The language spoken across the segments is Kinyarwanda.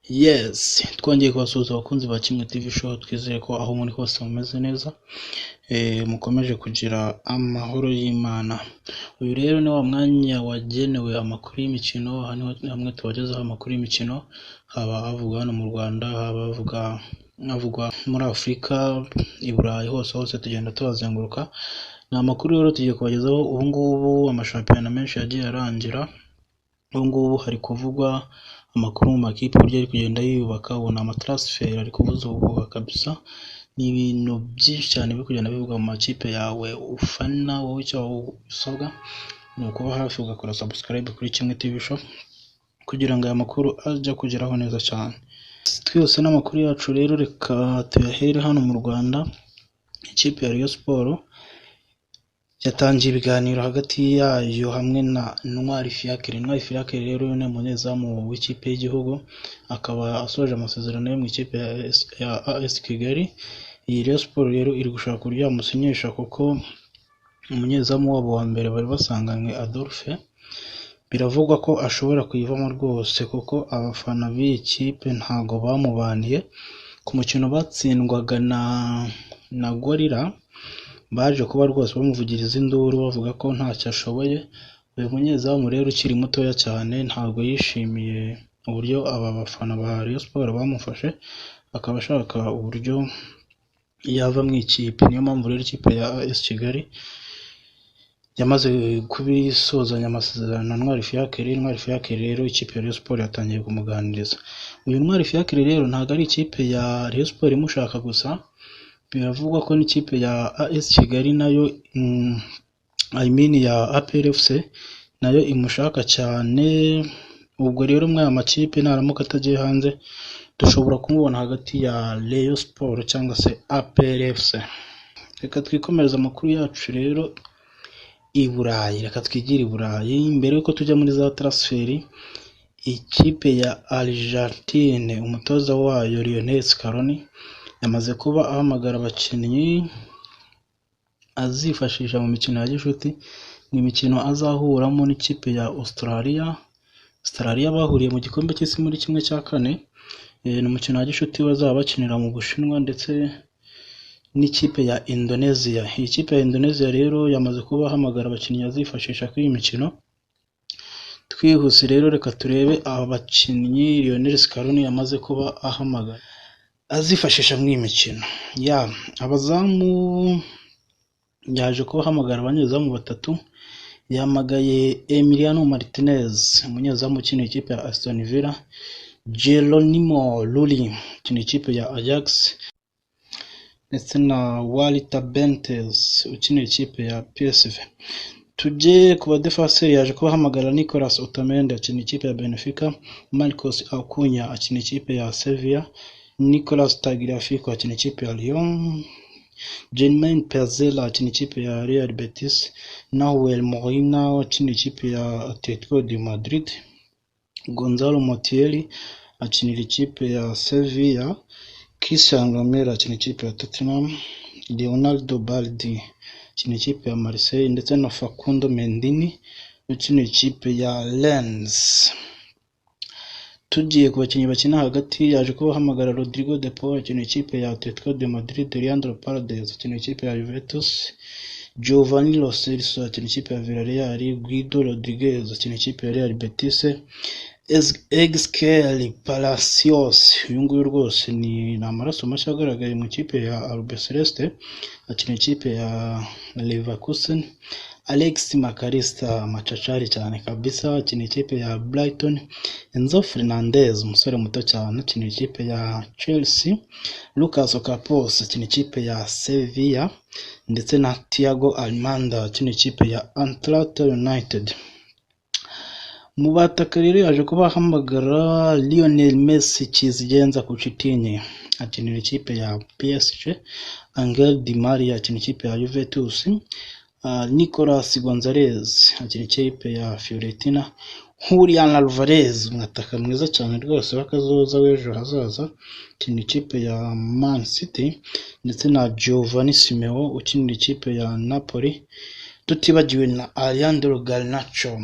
Yes, twongeye kubasuhuza abakunzi ba Kimwe TV show, twizeye ko aho muri hose mumeze neza, mukomeje kugira amahoro y'Imana. Uyu rero ni wa mwanya wagenewe amakuru y'imikino, hamwe tubagezaho amakuru y'imikino, haba havugwa hano mu Rwanda, haba havugwa muri Afurika, i Burayi, hose tugenda tubazenguruka. Ni amakuru rero tugiye kubagezaho. Ubu ngubu amashampiyona menshi yagiye arangira, ubu ngubu hari kuvugwa amakuru mu makipe uburyo ari kugenda yiyubaka, ubona amatransfer ari kubuzubuka kabisa. Ni ibintu byinshi cyane biri kugenda bivugwa mu makipe yawe ufana. Wowe icyo usabwa ni ukuba hafi ugakora subscribe kuri Kimwe TV show kugira ngo aya makuru ajya kugeraho neza cyane. Twese n'amakuru yacu rero reka tuyahere hano mu Rwanda. Ikipe ya Rayon Sport yatangiye ibiganiro hagati yayo hamwe na Ntwari Fiacre. Ntwari Fiacre rero ni umunyezamu w'ikipe y'igihugu, akaba asoje amasezerano yo mu ikipe ya AS Kigali. Iyi Rayon Sport rero iri gushaka uburyo yamusinyisha, kuko umunyezamu wabo wa mbere bari basanganywe Adolphe biravugwa ko ashobora kuyivamo rwose, kuko abafana b'iyi kipe ntago bamubaniye ku mukino batsindwaga na Gorilla. Baje kuba rwose bamuvugiriza induru bavuga ko ntacyo ashoboye. Uyu munyezamu rero ukiri mutoya cyane ntabwo yishimiye uburyo aba bafana ba Rayon Sport bamufashe, akaba ashaka uburyo yava mu ikipe. Niyo mpamvu rero ikipe ya AS Kigali yamaze kubisozanya amasezerano na Ntwari Fiacre. Ntwari Fiacre rero ikipe ya Rayon Sport yatangiye kumuganiriza. Uyu Ntwari Fiacre rero ntabwo ari ikipe ya Rayon Sport imushaka gusa, biravugwa ko n'ikipe ya AS Kigali nayo ya APR FC nayo imushaka cyane. Ubwo rero aya makipe naramuka atagiye hanze, dushobora kumubona hagati ya Rayon Sport cyangwa se APR FC. Reka twikomereza amakuru yacu rero i Burayi. Reka twigire i Burayi mbere yuko tujya muri za transfer. Ikipe ya Argentine, umutoza wayo Lionel Scaloni yamaze kuba ahamagara abakinnyi azifashisha mu mikino ya gishuti. Ni imikino azahuramo n'ikipe ya Australia bahuriye mu gikombe cy'isi muri 1/4. Ni umukino wa gishuti bazaba bakinira mu Bushinwa ndetse n'ikipe ya Indonesia. Iyi kipe ya Indonesia rero yamaze kuba ahamagara abakinnyi azifashisha kuri iyi mikino. Twihuse rero reka turebe aba bakinnyi Lionel Scaloni yamaze kuba ahamagara azifashisha mu imikino. Abazamu yaje kuba ahamagara abanyezamu batatu. Yamagaye Emiliano Martinez, umunyezamu ukina ikipe ya Aston Villa, Geronimo Rulli ukina ikipe ya Ajax, ndetse na Walter Benitez ukina ikipe ya PSV. Tujye ku badefenseur, yaje kuba ahamagara Nicolas Otamendi akina ikipe ya Benfica, Marcos Acunha akina ikipe ya Sevilla, Nicolas Tagliafico akina ikipe ya Lyon, Jermaine Pezzella akina ikipe ya Real Betis, Nahuel Molina akina ikipe ya Atletico de Madrid, Gonzalo Montiel akinira ikipe ya Sevilla, Christian Romero akina ikipe ya Tottenham, Leonardo Baldi akina ikipe ya Marseille, ndetse na Facundo Mendini ukina ikipe ya Lens. Tugiye ku bakinnyi bakina hagati, yaje kuba ahamagara Rodrigo de Paul akina ikipe ya Atletico de Madrid, Leandro Paredes akina ikipe ya Juventus, Giovanni Lo Celso akina ikipe ya Villarreal, Guido Rodriguez akina ikipe ya Real Betis, Ezequiel Palacios, uyu nguyu rwose ni amaraso mashya agaragaye mu ikipe ya Albe Celeste, akina ikipe ya Leverkusen, Alex Makarista machachari cyane kabisa akina ikipe ya Brighton, Enzo Fernandez umusore muto cyane akina ikipe ya Chelsea, Lucas Ocampos akina ikipe ya Sevilla, ndetse na Thiago Almada akina ikipe ya Atlanta United. Mu bataka rero yaje kuba ahamagara Lionel Messi Kizigenza Kuchitini akinira ikipe ya PSG, Angel Di Maria akina ikipe ya Juventus, Nicolas Gonzalez akina ikipe ya Fiorentina, Julian Alvarez umwataka mwiza cyane rwose w'akazoza w'ejo hazaza akina ikipe ya Man City, ndetse na Giovanni Simeo ukinira ikipe ya Napoli, tutibagiwe na Alejandro Garnacho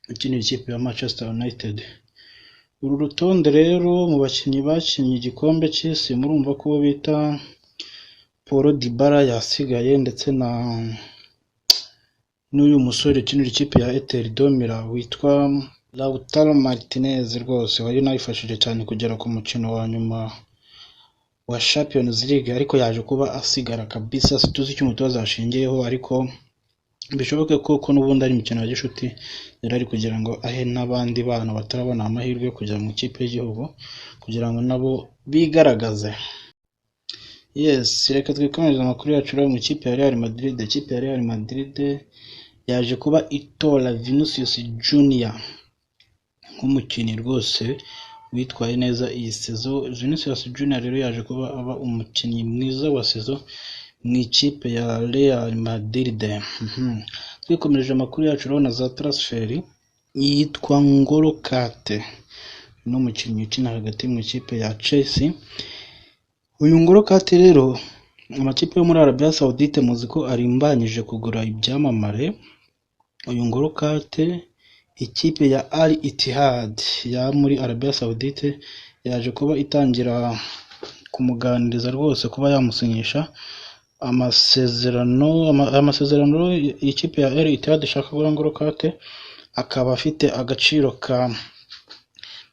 ukinira ikipe ya Manchester United. Uru rutonde rero mu bakinnyi bakinnye igikombe cy'isi murumva ko bita Paul Dybala yasigaye, ndetse n'uyu musore ukinira ikipe ya Inter de Milan witwa Lautaro Martinez, rwose wari unayifashije cyane kugera ku mukino wa nyuma wa Champions League, ariko yaje kuba asigara kabisa. Situzi icyo umutoza ashingiyeho, ariko bishoboke ko n'ubundi ari imikino ya gishuti yari ari kugira ngo ahe n'abandi bana batarabona amahirwe yo kujya mu ikipe y'igihugu kugira ngo nabo bigaragaze. Yes, reka twikomereze amakuru yacu mu ikipe ya Real Madrid. Ikipe ya Real Madrid yaje kuba itora Vinicius Junior nk'umukinnyi rwose witwaye neza iyi sezo. Vinicius Junior rero yaje kuba aba umukinnyi mwiza wa sezo mu ikipe ya Real Madrid. Twikomereje amakuru yacu rero na za transferi, yitwa N'Golo Kante, n'umukinnyi ukina hagati mu ikipe ya Chelsea. Uyu N'Golo Kante rero amakipe yo muri Arabia Saudite muzi ko arimbanyije kugura ibyamamare. Uyu N'Golo Kante ikipe ya Al Ittihad ya muri Arabia Saudite yaje kuba itangira kumuganiriza rwose kuba yamusinyisha amasezerano. Ikipe ya Al Ittihad ishaka kugura N'Golo Kante akaba afite agaciro ka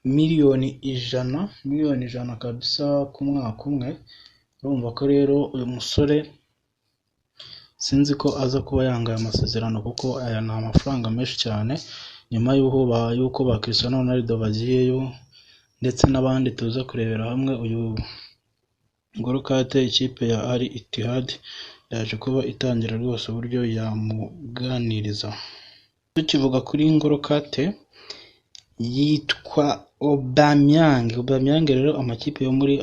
miliyoni ijana kabisa ku mwaka umwe. Urumva ko rero uyu musore sinzi ko aza kuba yangaye amasezerano, kuko aya ni amafaranga menshi cyane, nyuma y'uko ba Cristiano Ronaldo bagiyeyo ndetse n'abandi tuza kurebera hamwe. Uyu N'Golo Kante ikipe ya Al Ittihad yaje kuba itangira rwose uburyo yamuganiriza. Tukivuga kuri N'Golo Kante, yitwa Aubameyang rero amakipe yo muri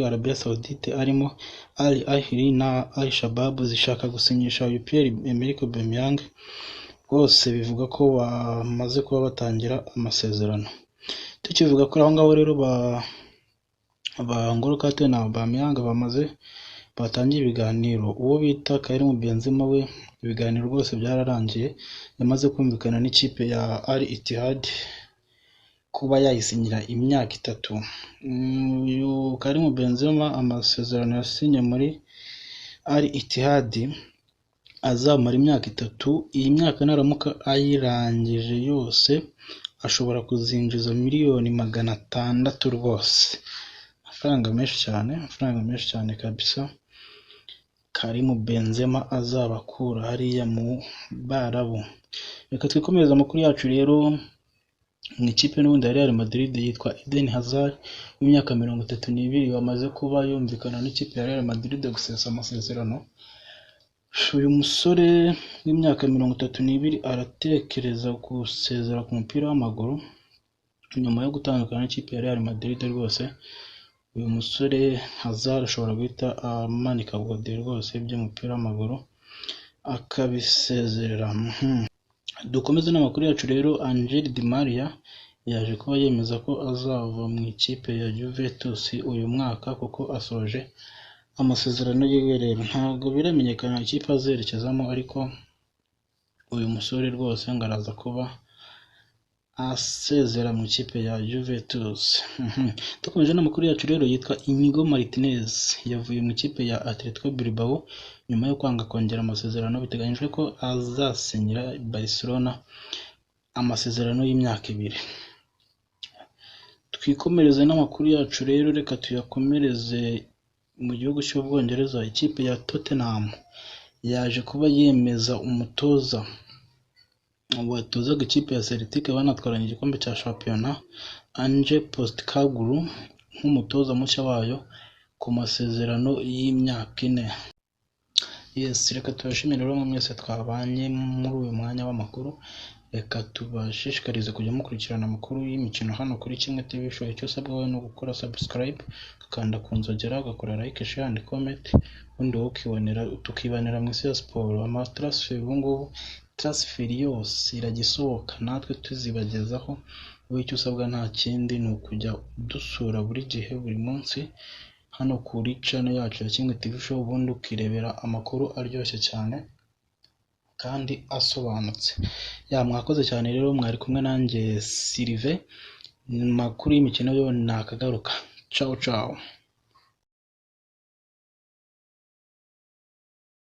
Arabia Saudite arimo Al Ahly na Al Shabab zishaka gusinyisha uyu Pierre-Emerick Aubameyang, bose bivuga ko bamaze kuba batangira amasezerano. Tukivuga kuri aho ngaho rero ba N'Golo Kante na Aubameyang batangiye ibiganiro. Uwo bita Karim Benzema we ibiganiro rwose byararangiye, yamaze kumvikana n'ikipe ya Al Ittihad kuba yayisinyira imyaka 3. Uyu Karim Benzema amasezerano yasinye muri Al Ittihad azamara imyaka 3. Iyi myaka naramuka ayirangije yose ashobora kuzinjiza miliyoni 600 rwose. Amafaranga menshi cyane kabisa Karim Benzema azabakura hariya mu Barabu. Reka twikomereze amakuru yacu rero mu ikipe n'ubundi ya Real Madrid yitwa Eden Hazard w'imyaka 32 wamaze kuba yumvikana n'ikipe ya Real Madrid gusesa amasezerano. Uyu musore w'imyaka 32 aratekereza gusezera ku mupira w'amaguru nyuma yo gutandukana n'ikipe ya Real Madrid. Rwose uyu musore Hazard ashobora guhita amanika gode rwose by'umupira w'amaguru akabisezerera. Dukomeze n'amakuru yacu rero. Angel Di Maria yaje kuba yemeza ko azava mu ikipe ya Juventus uyu mwaka kuko asoje amasezerano yiwe. Rero ntabwo biramenyekana ikipe azerekezamo, ariko uyu musore rwose ngo araza kuba asezera mu ikipe ya Juventus. Dukomeje n'amakuru yacu rero, yitwa Inigo Martinez yavuye mu ikipe ya Atletico Bilbao nyuma yo kwanga kongera amasezerano. Biteganyijwe ko azasinyira Barcelona amasezerano y'imyaka 2. Twikomereze n'amakuru yacu rero, reka tuyakomereze mu gihugu cy'Ubwongereza. Ikipe ya Tottenham yaje kuba yemeza umutoza watozaga ikipe ya Celtic banatwaranye igikombe cya shampiyona Ange Postecoglou nk'umutoza mushya wayo ku masezerano y'imyaka 4. Yes, reka tubashimire rero mwese twabanye muri uyu mwanya w'amakuru. Reka tubashishikarize kujya mukurikirana amakuru y'imikino hano kuri Kimwe TV Show. Icyo usabwa wowe no gukora subscribe, ukanda ku nzogera, ugakora like, share and comment, ubundi wowe tukibanira mu isi ya siporo. Amatransfer ubu ngubu transfer yose iragisohoka natwe tuzibagezaho. Wowe icyo usabwa nta kindi ni ukujya dusura buri gihe buri munsi hano kuri channel yacu ya Kimwe TV Show, ubundi ukirebera amakuru aryoshye cyane kandi asobanutse. Mwakoze cyane rero, mwari kumwe nanjye Sylvain. Amakuru y'imikino yo nakagaruka. Ciao ciao.